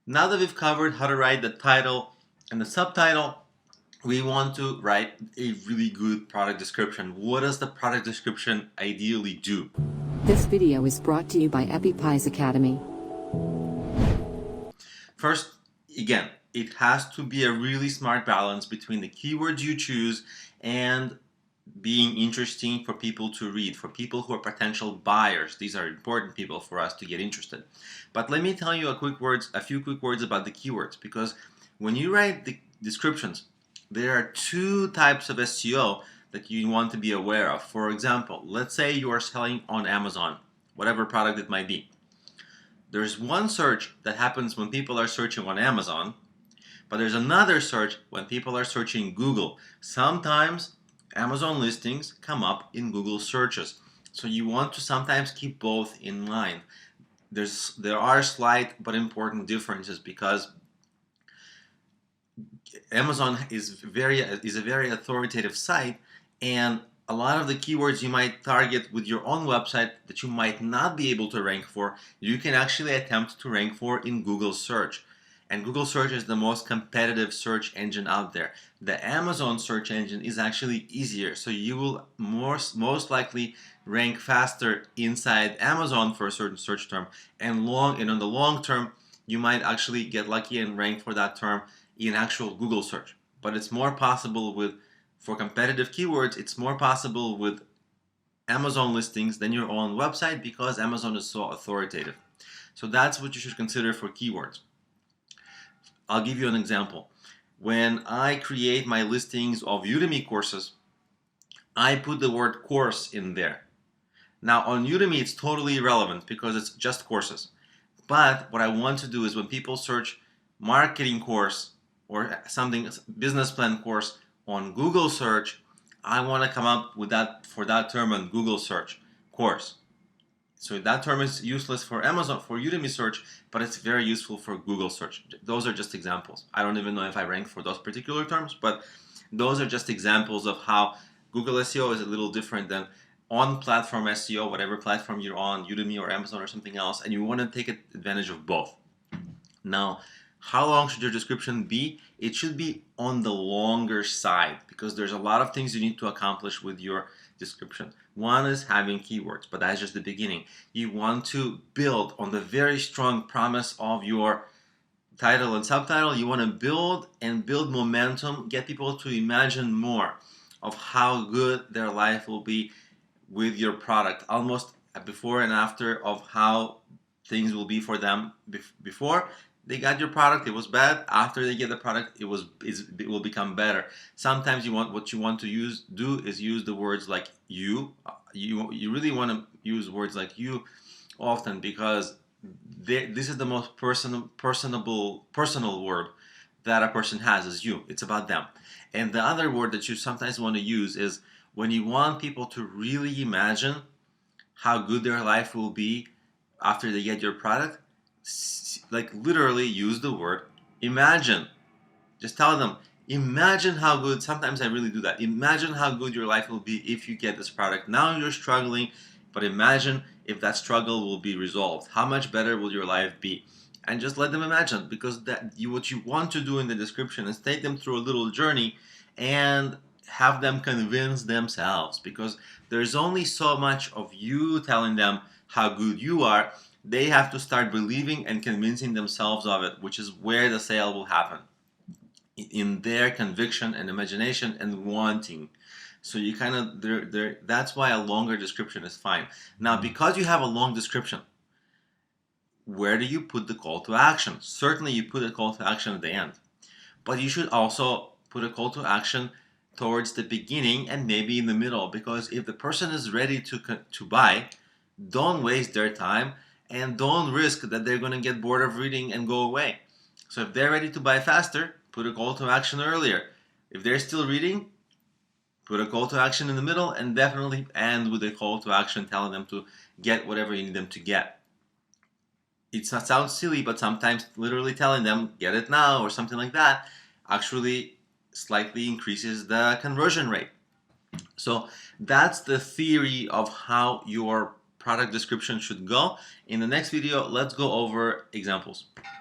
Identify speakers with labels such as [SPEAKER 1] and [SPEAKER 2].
[SPEAKER 1] Now that we've covered how to write the title and the subtitle, we want to write a really good product description. What does the product description ideally do?
[SPEAKER 2] This video is brought to you by EpiPies Academy.
[SPEAKER 1] First, again, it has to be a really smart balance between the keywords you choose and being interesting for people to read, for people who are potential buyers. These are important people for us to get interested. But let me tell you a few quick words about the keywords, because when you write the descriptions, there are two types of SEO that you want to be aware of. For example, let's say you are selling on Amazon, whatever product it might be. There's one search that happens when people are searching on Amazon, but there's another search when people are searching Google. Sometimes Amazon listings come up in Google searches. So you want to sometimes keep both in mind. There are slight but important differences, because Amazon is a very authoritative site, and a lot of the keywords you might target with your own website that you might not be able to rank for, you can actually attempt to rank for in Google search. And Google search is the most competitive search engine out there. The Amazon search engine is actually easier, so you will most likely rank faster inside Amazon for a certain search term, and on the long term you might actually get lucky and rank for that term in actual Google search. But it's more possible for competitive keywords, it's more possible with Amazon listings than your own website, because Amazon is so authoritative. So that's what you should consider for keywords. I'll give you an example. When I create my listings of Udemy courses, I put the word course in there. Now on Udemy it's totally irrelevant because it's just courses. But what I want to do is when people search marketing course or something, business plan course on Google search, I want to come up with that for that term on Google search, course. So that term is useless for Amazon, for Udemy search, but it's very useful for Google search. Those are just examples. I don't even know if I rank for those particular terms, but those are just examples of how Google SEO is a little different than on-platform SEO, whatever platform you're on, Udemy or Amazon or something else, and you want to take advantage of both. Now, how long should your description be? It should be on the longer side, because there's a lot of things you need to accomplish with your description. One is having keywords, but that's just the beginning. You want to build on the very strong promise of your title and subtitle. You want to build momentum, get people to imagine more of how good their life will be with your product, almost a before and after of how things will be for them before they got your product. It was bad. After they get the product, it will become better. Sometimes what you want to do is use the words like you. You really want to use words like you often, because this is the most personal word that a person has, is you. It's about them. And the other word that you sometimes want to use is when you want people to really imagine how good their life will be after they get your product. Like literally use the word imagine. Just tell them, imagine how good. Sometimes I really do that. Imagine how good your life will be if you get this product. Now you're struggling, but imagine if that struggle will be resolved. How much better will your life be? And just let them imagine, because what you want to do in the description is take them through a little journey and have them convince themselves, because there's only so much of you telling them how good you are. They have to start believing and convincing themselves of it, which is where the sale will happen, in their conviction and imagination and wanting. So you kind of, that's why a longer description is fine. Now, because you have a long description, where do you put the call to action? Certainly you put a call to action at the end, but you should also put a call to action towards the beginning and maybe in the middle, because if the person is ready to buy, don't waste their time and don't risk that they're going to get bored of reading and go away. So if they're ready to buy faster, put a call to action earlier. If they're still reading, put a call to action in the middle, and definitely end with a call to action telling them to get whatever you need them to get. It sounds silly, but sometimes literally telling them get it now or something like that actually slightly increases the conversion rate. So that's the theory of how your product description should go. In the next video, let's go over examples.